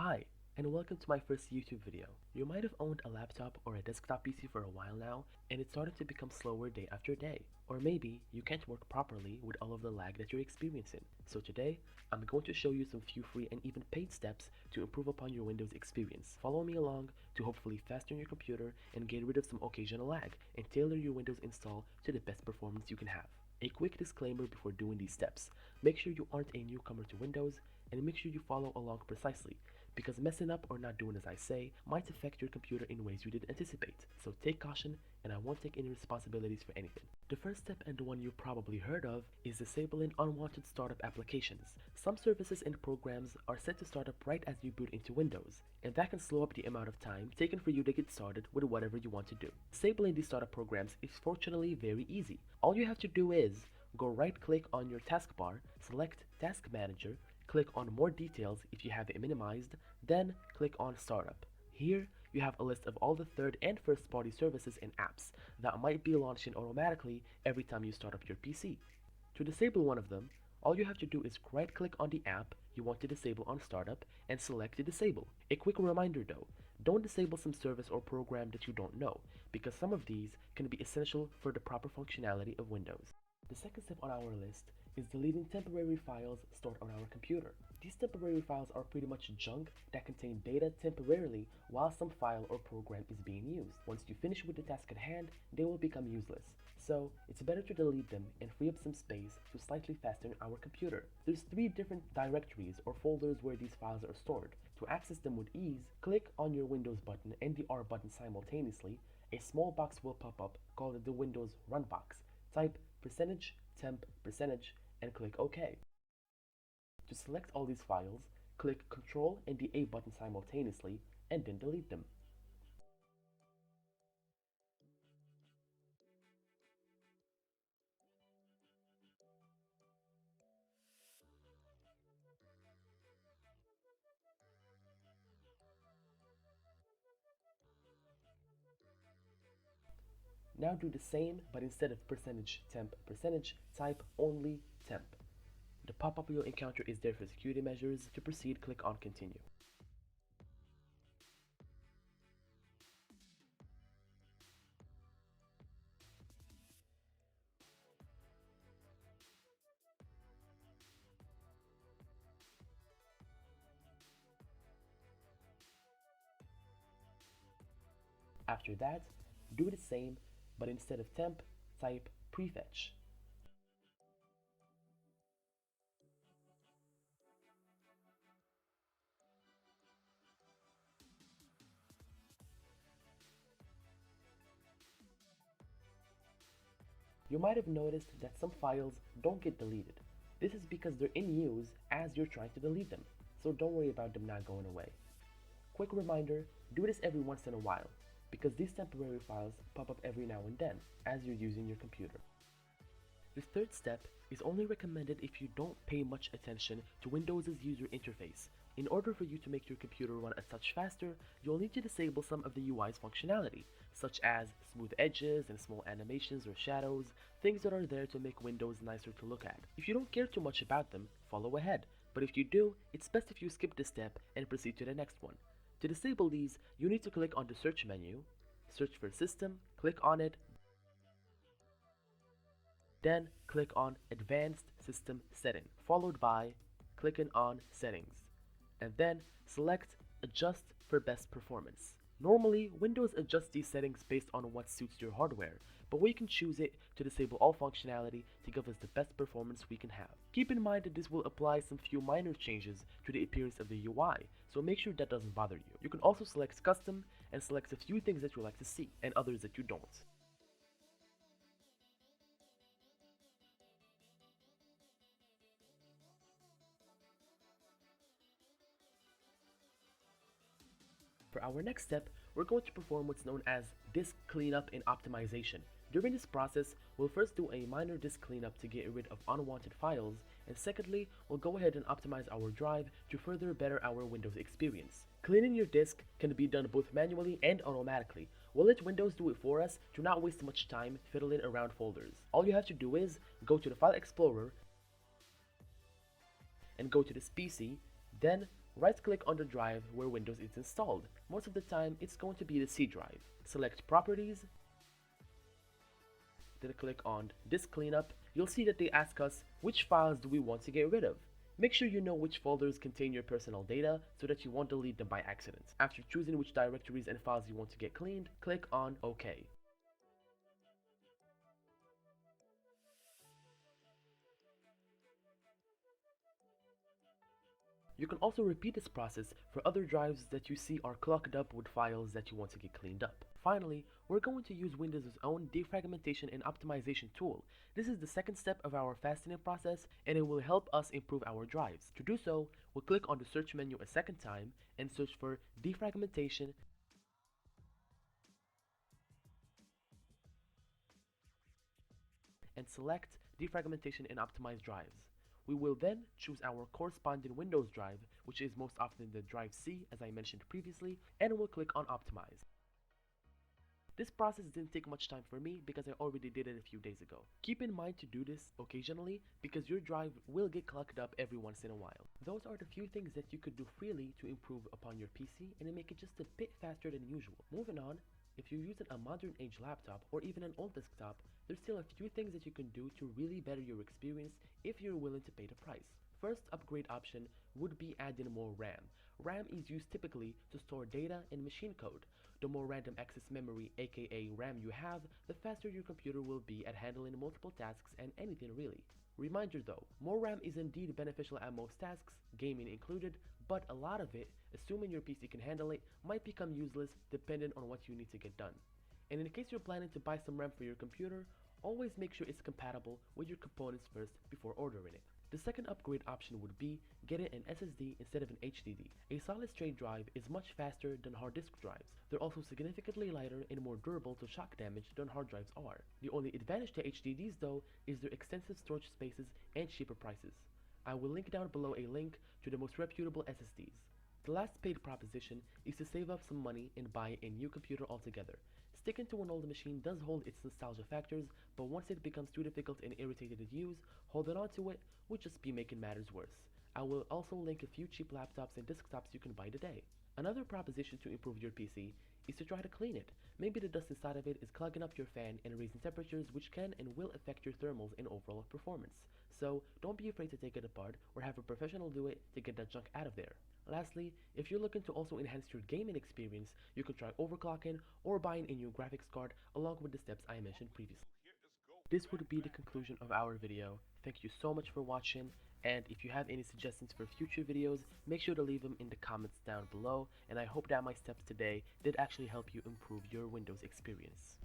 Hi, and welcome to my first YouTube video. You might have owned a laptop or a desktop PC for a while now, and it started to become slower day after day. Or maybe you can't work properly with all of the lag that you're experiencing. So today, I'm going to show you some few free and even paid steps to improve upon your Windows experience. Follow me along to hopefully fasten your computer and get rid of some occasional lag, and tailor your Windows install to the best performance you can have. A quick disclaimer before doing these steps. Make sure you aren't a newcomer to Windows, and make sure you follow along precisely, because messing up or not doing as I say might affect your computer in ways you didn't anticipate. So take caution, and I won't take any responsibilities for anything. The first step, and the one you probably heard of, is disabling unwanted startup applications. Some services and programs are set to start up right as you boot into Windows, and that can slow up the amount of time taken for you to get started with whatever you want to do. Disabling these startup programs is fortunately very easy. All you have to do is go right click on your taskbar, select Task Manager, click on More Details if you have it minimized, then click on Startup. Here, you have a list of all the third and first party services and apps that might be launching automatically every time you start up your PC. To disable one of them, all you have to do is right click on the app you want to disable on startup and select to disable. A quick reminder though, don't disable some service or program that you don't know, because some of these can be essential for the proper functionality of Windows. The second step on our list is deleting temporary files stored on our computer. These temporary files are pretty much junk that contain data temporarily while some file or program is being used. Once you finish with the task at hand, they will become useless. So it's better to delete them and free up some space to slightly fasten our computer. There's 3 different directories or folders where these files are stored. To access them with ease, click on your Windows button and the R button simultaneously. A small box will pop up called the Windows Run box. Type %temp % and click OK. To select all these files, click Ctrl and the A button simultaneously and then delete them. Now do the same, but instead of %temp %, type only temp. The pop-up you'll encounter is there for security measures. To proceed, click on Continue. After that, do the same, but instead of temp, type prefetch. You might have noticed that some files don't get deleted. This is because they're in use as you're trying to delete them, so don't worry about them not going away. Quick reminder, do this every once in a while, because these temporary files pop up every now and then as you're using your computer. This third step is only recommended if you don't pay much attention to Windows' user interface. In order for you to make your computer run a touch faster, you'll need to disable some of the UI's functionality, such as smooth edges and small animations or shadows, things that are there to make Windows nicer to look at. If you don't care too much about them, follow ahead, but if you do, it's best if you skip this step and proceed to the next one. To disable these, you need to click on the search menu, search for System, click on it, then click on Advanced System Setting, followed by clicking on Settings, and then select Adjust for Best Performance. Normally, Windows adjusts these settings based on what suits your hardware, but we can choose it to disable all functionality to give us the best performance we can have. Keep in mind that this will apply some few minor changes to the appearance of the UI, so make sure that doesn't bother you. You can also select Custom and select a few things that you like to see and others that you don't. For our next step, we're going to perform what's known as disk cleanup and optimization. During this process, we'll first do a minor disk cleanup to get rid of unwanted files, and secondly, we'll go ahead and optimize our drive to further better our Windows experience. Cleaning your disk can be done both manually and automatically. We'll let Windows do it for us to not waste much time fiddling around folders. All you have to do is go to the File Explorer and go to this PC, then Right click on the drive where Windows is installed. Most of the time it's going to be the C drive. Select Properties, then click on Disk Cleanup. You'll see that they ask us which files do we want to get rid of. Make sure you know which folders contain your personal data so that you won't delete them by accident. After choosing which directories and files you want to get cleaned, click on OK. You can also repeat this process for other drives that you see are clogged up with files that you want to get cleaned up. Finally, we're going to use Windows' own defragmentation and optimization tool. This is the second step of our fastening process, and it will help us improve our drives. To do so, we'll click on the search menu a second time and search for defragmentation and select defragmentation and optimized drives. We will then choose our corresponding Windows drive, which is most often the drive C as I mentioned previously, and we'll click on optimize. This process didn't take much time for me because I already did it a few days ago. Keep in mind to do this occasionally because your drive will get clogged up every once in a while. Those are the few things that you could do freely to improve upon your PC and make it just a bit faster than usual. Moving on, if you're using a modern age laptop or even an old desktop, there's still a few things that you can do to really better your experience if you're willing to pay the price. First upgrade option would be adding more RAM. RAM is used typically to store data and machine code. The more random access memory, aka RAM, you have, the faster your computer will be at handling multiple tasks and anything really. Reminder though, more RAM is indeed beneficial at most tasks, gaming included, but a lot of it, assuming your PC can handle it, might become useless depending on what you need to get done. And in case you're planning to buy some RAM for your computer, always make sure it's compatible with your components first before ordering it. The second upgrade option would be getting an SSD instead of an HDD. A solid state drive is much faster than hard disk drives. They're also significantly lighter and more durable to shock damage than hard drives are. The only advantage to HDDs though is their extensive storage spaces and cheaper prices. I will link down below a link to the most reputable SSDs. The last paid proposition is to save up some money and buy a new computer altogether. Sticking to an old machine does hold its nostalgia factors, but once it becomes too difficult and irritating to use, holding on to it would just be making matters worse. I will also link a few cheap laptops and desktops you can buy today. Another proposition to improve your PC is to try to clean it. Maybe the dust inside of it is clogging up your fan and raising temperatures which can and will affect your thermals and overall performance. So don't be afraid to take it apart or have a professional do it to get that junk out of there. Lastly, if you're looking to also enhance your gaming experience, you could try overclocking or buying a new graphics card along with the steps I mentioned previously. This would be the conclusion of our video. Thank you so much for watching, and if you have any suggestions for future videos, make sure to leave them in the comments down below, and I hope that my steps today did actually help you improve your Windows experience.